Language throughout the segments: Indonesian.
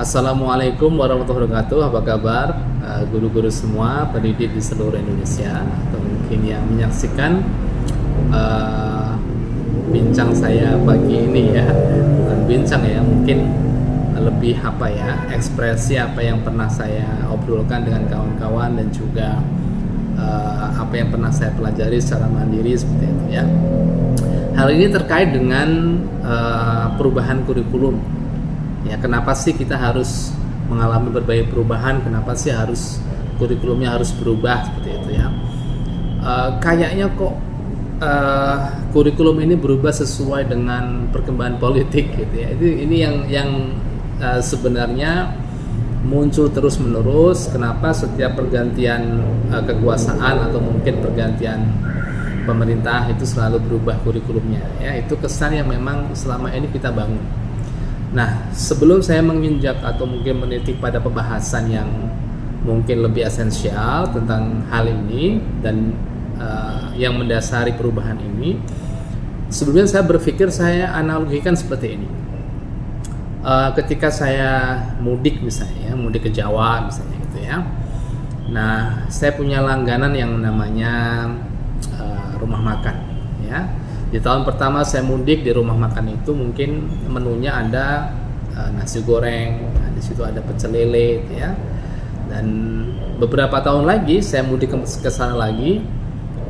Assalamualaikum warahmatullahi wabarakatuh. Apa kabar guru-guru semua, pendidik di seluruh Indonesia, atau mungkin yang menyaksikan bincang saya pagi ini ya. Bukan bincang ya, mungkin lebih ekspresi apa yang pernah saya obrolkan dengan kawan-kawan dan juga apa yang pernah saya pelajari secara mandiri seperti itu ya. Hal ini terkait dengan perubahan kurikulum. Ya, kenapa sih kita harus mengalami berbagai perubahan? Kenapa sih kurikulumnya harus berubah seperti itu ya? Kayaknya kok kurikulum ini berubah sesuai dengan perkembangan politik gitu ya. Ini yang sebenarnya muncul terus menerus. Kenapa setiap pergantian kekuasaan atau mungkin pergantian pemerintah itu selalu berubah kurikulumnya ya? Itu kesan yang memang selama ini kita bangun. Nah, sebelum saya menginjak atau mungkin menitik pada pembahasan yang mungkin lebih esensial tentang hal ini dan yang mendasari perubahan ini, sebelumnya saya berpikir saya analogikan seperti ini. Ketika saya mudik misalnya, mudik ke Jawa misalnya gitu ya. Nah, saya punya langganan yang namanya rumah makan ya. Di tahun pertama saya mudik, di rumah makan itu mungkin menunya ada nasi goreng, di situ ada pecel lele ya. Dan beberapa tahun lagi saya mudik ke sana lagi,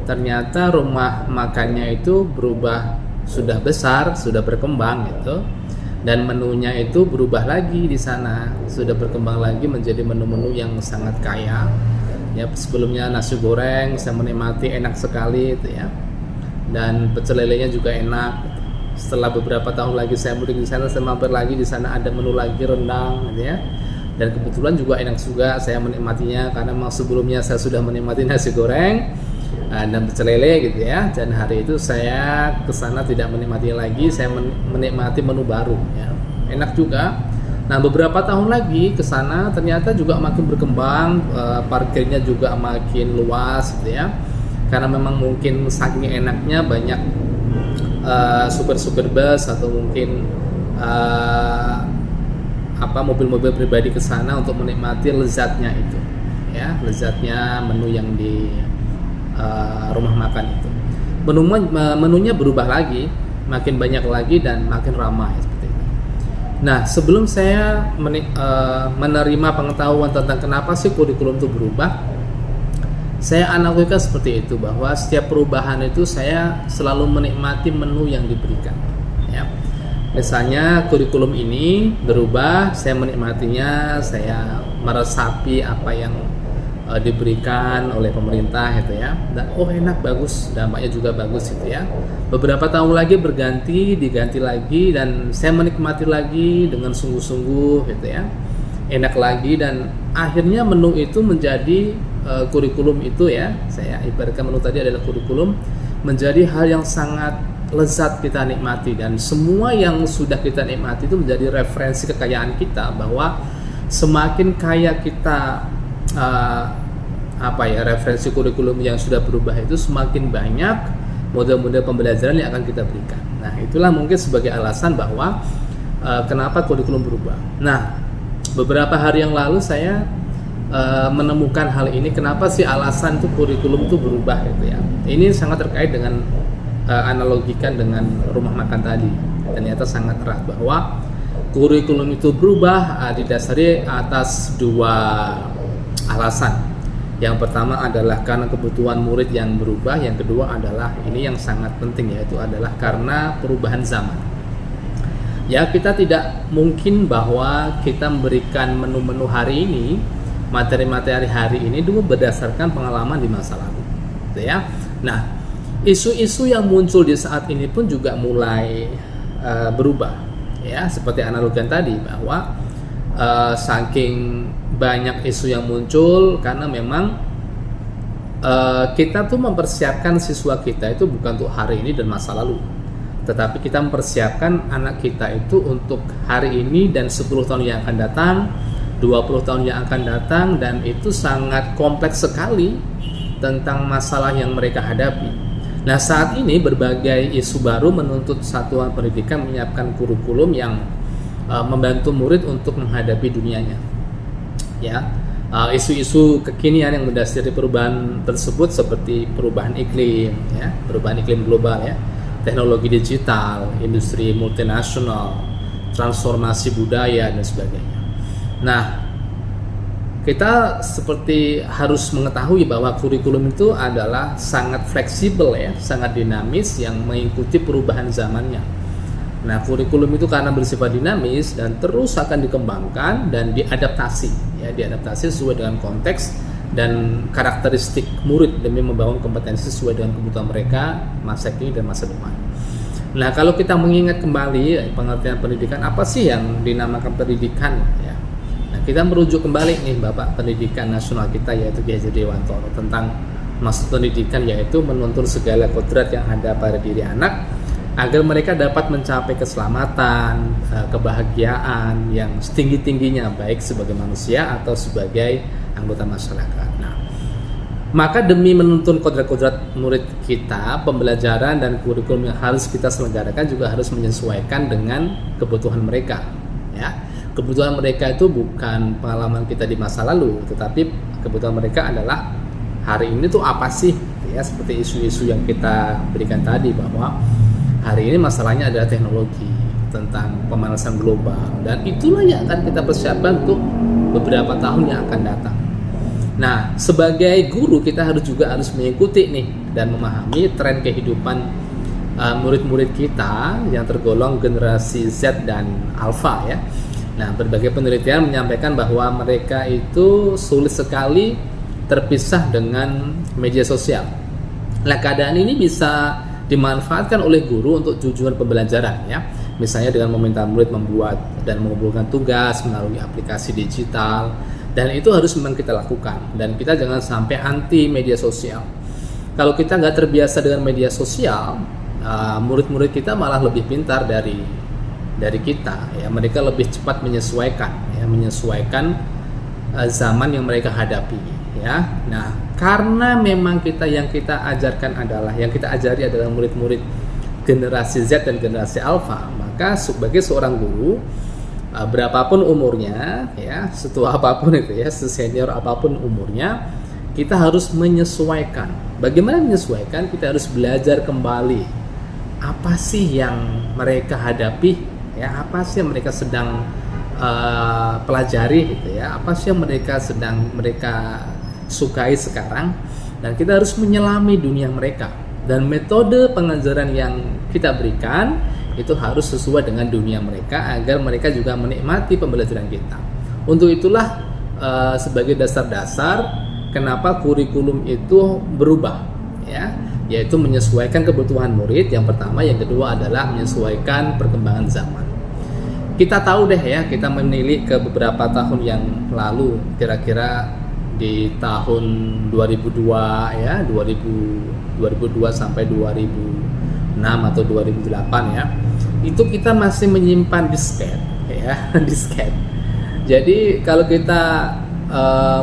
ternyata rumah makannya itu berubah, sudah besar, sudah berkembang gitu. Dan menunya itu berubah lagi di sana, sudah berkembang lagi menjadi menu-menu yang sangat kaya. Ya, sebelumnya nasi goreng saya menikmati enak sekali itu ya. Dan pecel lelenya juga enak. Setelah beberapa tahun lagi saya mudik di sana, saya mampir lagi di sana, ada menu lagi rendang gitu ya. Dan kebetulan juga enak juga saya menikmatinya karena memang sebelumnya saya sudah menikmati nasi goreng dan pecel lele gitu ya. Dan hari itu saya ke sana tidak menikmatinya lagi, saya menikmati menu baru ya. Enak juga. Nah, beberapa tahun lagi ke sana ternyata juga makin berkembang, parkirnya juga makin luas gitu ya. Karena memang mungkin saking enaknya banyak supir-supir bus atau mungkin mobil-mobil pribadi ke sana untuk menikmati lezatnya itu ya, lezatnya menu yang di rumah makan itu. Menunya berubah lagi, makin banyak lagi dan makin ramai seperti itu. Nah, sebelum saya menerima pengetahuan tentang kenapa sih kurikulum itu berubah, saya analogikan seperti itu, bahwa setiap perubahan itu saya selalu menikmati menu yang diberikan ya. Misalnya kurikulum ini berubah, saya menikmatinya, saya meresapi apa yang diberikan oleh pemerintah gitu ya. Dan enak, bagus, dampaknya juga bagus gitu ya. Beberapa tahun lagi diganti lagi, dan saya menikmati lagi dengan sungguh-sungguh gitu ya. Enak lagi, dan akhirnya menu itu menjadi kurikulum itu ya, saya ibaratkan menu tadi adalah kurikulum, menjadi hal yang sangat lezat kita nikmati, dan semua yang sudah kita nikmati itu menjadi referensi kekayaan kita, bahwa semakin kaya kita referensi kurikulum yang sudah berubah itu, semakin banyak model-model pembelajaran yang akan kita berikan. Nah, itulah mungkin sebagai alasan bahwa kenapa kurikulum berubah. Nah, beberapa hari yang lalu saya menemukan hal ini, kenapa sih alasan tuh kurikulum itu berubah gitu ya. Ini sangat terkait dengan analogikan dengan rumah makan tadi. Ternyata sangat erat bahwa kurikulum itu berubah didasari atas dua alasan. Yang pertama adalah karena kebutuhan murid yang berubah, yang kedua adalah ini yang sangat penting, yaitu adalah karena perubahan zaman. Ya, kita tidak mungkin bahwa kita memberikan menu-menu hari ini, materi-materi hari ini dulu berdasarkan pengalaman di masa lalu gitu ya. Nah, isu-isu yang muncul di saat ini pun juga mulai berubah ya, seperti analogian tadi bahwa saking banyak isu yang muncul, karena memang kita tuh mempersiapkan siswa kita itu bukan untuk hari ini dan masa lalu, tetapi kita mempersiapkan anak kita itu untuk hari ini dan 10 tahun yang akan datang, 20 tahun yang akan datang, dan itu sangat kompleks sekali tentang masalah yang mereka hadapi. Nah, saat ini berbagai isu baru menuntut satuan pendidikan menyiapkan kurikulum yang membantu murid untuk menghadapi dunianya. Ya, isu-isu kekinian yang mendasari perubahan tersebut seperti perubahan iklim, ya, perubahan iklim global, ya, teknologi digital, industri multinasional, transformasi budaya dan sebagainya. Nah, kita seperti harus mengetahui bahwa kurikulum itu adalah sangat fleksibel, ya, sangat dinamis yang mengikuti perubahan zamannya. Nah, kurikulum itu karena bersifat dinamis dan terus akan dikembangkan dan diadaptasi, ya, diadaptasi sesuai dengan konteks dan karakteristik murid demi membangun kompetensi sesuai dengan kebutuhan mereka masa kini dan masa depan. Nah, kalau kita mengingat kembali pengertian pendidikan, apa sih yang dinamakan pendidikan, ya? Nah, kita merujuk kembali nih Bapak Pendidikan Nasional kita, yaitu Ki Hajar Dewantoro, tentang maksud pendidikan, yaitu menuntun segala kodrat yang ada pada diri anak agar mereka dapat mencapai keselamatan, kebahagiaan yang setinggi-tingginya, baik sebagai manusia atau sebagai anggota masyarakat. Nah, maka demi menuntun kodrat-kodrat murid kita, pembelajaran dan kurikulum yang harus kita selenggarakan juga harus menyesuaikan dengan kebutuhan mereka. Ya, kebutuhan mereka itu bukan pengalaman kita di masa lalu, tetapi kebutuhan mereka adalah hari ini tuh apa sih? Ya, seperti isu-isu yang kita berikan tadi, bahwa hari ini masalahnya adalah teknologi, tentang pemanasan global, dan itulah yang akan kita persiapkan untuk beberapa tahun yang akan datang. Nah, sebagai guru kita juga harus mengikuti nih dan memahami tren kehidupan murid-murid kita yang tergolong generasi Z dan Alpha, ya. Nah, berbagai penelitian menyampaikan bahwa mereka itu sulit sekali terpisah dengan media sosial. Nah, keadaan ini bisa dimanfaatkan oleh guru untuk tujuan pembelajaran, ya. Misalnya dengan meminta murid membuat dan mengumpulkan tugas melalui aplikasi digital, dan itu harus memang kita lakukan, dan kita jangan sampai anti media sosial. Kalau kita nggak terbiasa dengan media sosial, murid-murid kita malah lebih pintar dari kita, ya. Mereka lebih cepat menyesuaikan, ya, menyesuaikan zaman yang mereka hadapi, ya. Nah, karena memang yang kita ajari adalah murid-murid generasi Z dan generasi Alpha, maka sebagai seorang guru, berapapun umurnya, ya, setua apapun itu, ya, sesenior apapun umurnya, kita harus menyesuaikan. Bagaimana menyesuaikan? Kita harus belajar kembali apa sih yang mereka hadapi, ya, apa sih yang mereka sedang pelajari, gitu, ya, apa sih yang mereka sukai sekarang, dan kita harus menyelami dunia mereka, dan metode pengajaran yang kita berikan itu harus sesuai dengan dunia mereka agar mereka juga menikmati pembelajaran kita. Untuk itulah sebagai dasar-dasar kenapa kurikulum itu berubah, ya, yaitu menyesuaikan kebutuhan murid yang pertama, yang kedua adalah menyesuaikan perkembangan zaman. Kita tahu deh, ya, kita menilik ke beberapa tahun yang lalu, kira-kira di tahun 2002, ya, 2002 sampai 2006 atau 2008, ya, itu kita masih menyimpan disket, ya, disket. Jadi kalau kita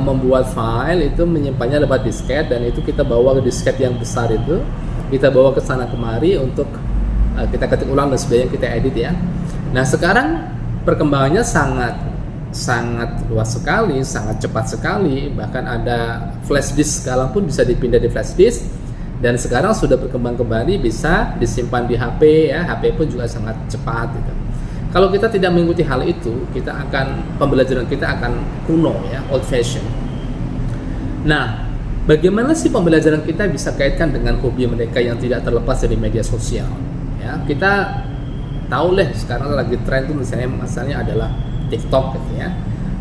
membuat file itu menyimpannya lewat disket, dan itu kita bawa ke disket yang besar itu, kita bawa ke sana kemari untuk kita ketik ulang dan sebagainya, kita edit, ya. Nah, sekarang perkembangannya sangat luas sekali, sangat cepat sekali, bahkan ada flash disk sekarang pun bisa dipindah di flash disk, dan sekarang sudah berkembang kembali bisa disimpan di HP, ya, HP pun juga sangat cepat, gitu. Kalau kita tidak mengikuti hal itu, pembelajaran kita akan kuno, ya, old fashion. Nah, bagaimana sih pembelajaran kita bisa kaitkan dengan hobi mereka yang tidak terlepas dari media sosial, ya? Kita tahu deh sekarang lagi tren tuh misalnya adalah TikTok, gitu, ya.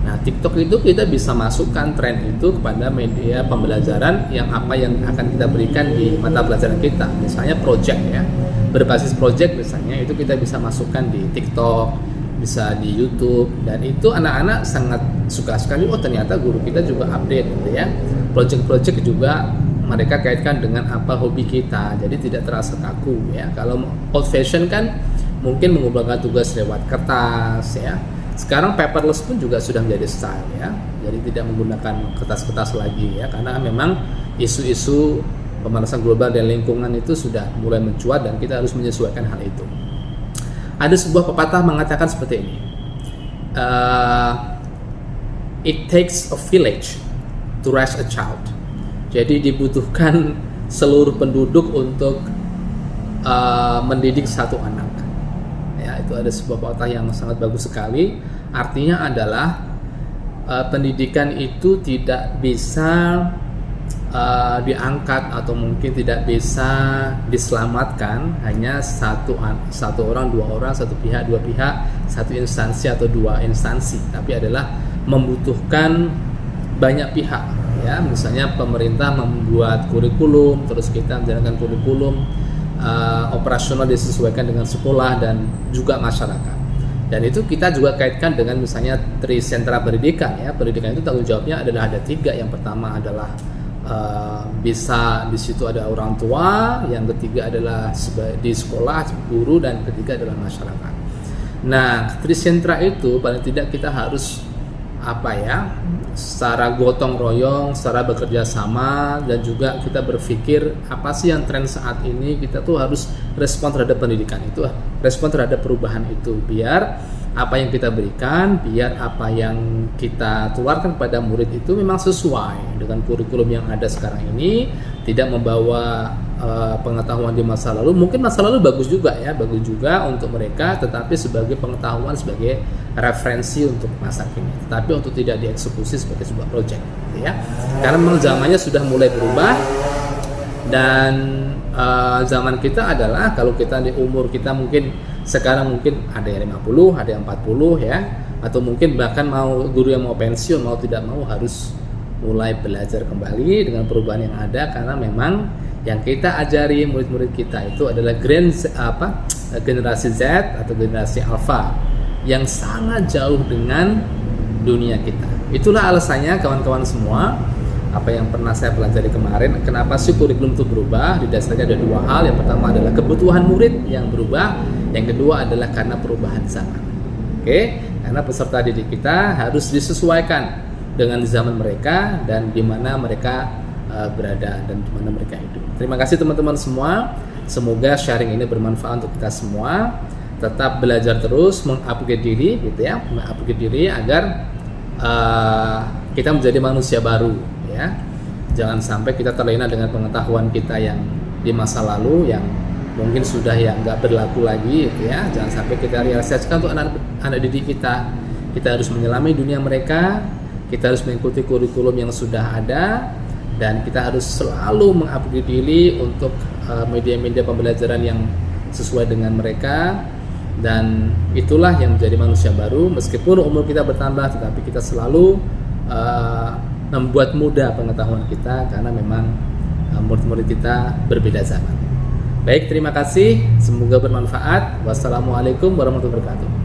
Nah, TikTok itu kita bisa masukkan tren itu kepada media pembelajaran yang akan kita berikan di mata pelajaran kita. Misalnya project, ya, berbasis project misalnya, itu kita bisa masukkan di TikTok, bisa di YouTube, dan itu anak-anak sangat suka sekali. Oh, ternyata guru kita juga update, gitu, ya. Project-project juga mereka kaitkan dengan apa hobi kita, jadi tidak terasa kaku, ya. Kalau old fashion kan mungkin mengumpulkan tugas lewat kertas, ya. Sekarang paperless pun juga sudah menjadi style, ya. Jadi tidak menggunakan kertas-kertas lagi, ya, karena memang isu-isu pemanasan global dan lingkungan itu sudah mulai mencuat, dan kita harus menyesuaikan hal itu. Ada sebuah pepatah mengatakan seperti ini. it takes a village to raise a child. Jadi dibutuhkan seluruh penduduk untuk mendidik satu anak. Ya, itu ada sebuah pepatah yang sangat bagus sekali. Artinya adalah pendidikan itu tidak bisa diangkat atau mungkin tidak bisa diselamatkan hanya satu orang, dua orang, satu pihak, dua pihak, satu instansi atau dua instansi, tapi adalah membutuhkan banyak pihak. Ya, misalnya pemerintah membuat kurikulum, terus kita menjalankan kurikulum, operasional disesuaikan dengan sekolah dan juga masyarakat. Dan itu kita juga kaitkan dengan misalnya trisentra pendidikan. Ya, pendidikan itu tanggung jawabnya adalah ada 3. Yang pertama adalah bisa di situ ada orang tua, yang ketiga adalah di sekolah guru, dan ketiga adalah masyarakat. Nah, trisentra itu paling tidak kita harus secara gotong royong, secara bekerja sama, dan juga kita berpikir apa sih yang tren saat ini, kita tuh harus respon terhadap pendidikan itu, respon terhadap perubahan itu, biar apa yang kita berikan, biar apa yang kita keluarkan pada murid itu memang sesuai dengan kurikulum yang ada sekarang ini, tidak membawa pengetahuan di masa lalu. Mungkin masa lalu bagus juga untuk mereka, tetapi sebagai pengetahuan, sebagai referensi untuk masa kini, tetapi untuk tidak dieksekusi sebagai sebuah proyek, ya. Karena memang zamannya sudah mulai berubah, dan zaman kita adalah, kalau kita di umur kita mungkin sekarang mungkin ada yang 50, ada yang 40, ya, atau mungkin bahkan mau guru yang mau pensiun, mau tidak mau harus mulai belajar kembali dengan perubahan yang ada, karena memang yang kita ajari murid-murid kita itu adalah generasi Z atau generasi Alpha yang sangat jauh dengan dunia kita. Itulah alasannya kawan-kawan semua, apa yang pernah saya pelajari kemarin, kenapa sih kurikulum itu berubah? Didasarkan ada 2 hal. Yang pertama adalah kebutuhan murid yang berubah, yang kedua adalah karena perubahan zaman. Oke, karena peserta didik kita harus disesuaikan dengan zaman mereka dan di mana mereka berada dan di mana mereka hidup. Terima kasih teman-teman semua. Semoga sharing ini bermanfaat untuk kita semua. Tetap belajar terus, mengupgrade diri, mengupgrade diri agar kita menjadi manusia baru. Ya, jangan sampai kita terlena dengan pengetahuan kita yang di masa lalu yang mungkin sudah nggak berlaku lagi, Jangan sampai kita realisasikan untuk anak didik kita. Kita harus menyelami dunia mereka, kita harus mengikuti kurikulum yang sudah ada, dan kita harus selalu mengupgrade diri untuk media-media pembelajaran yang sesuai dengan mereka. Dan itulah yang menjadi manusia baru. Meskipun umur kita bertambah, tetapi kita selalu membuat mudah pengetahuan kita, karena memang murid-murid kita berbeda zaman. Baik, terima kasih, semoga bermanfaat. Wassalamualaikum warahmatullahi wabarakatuh.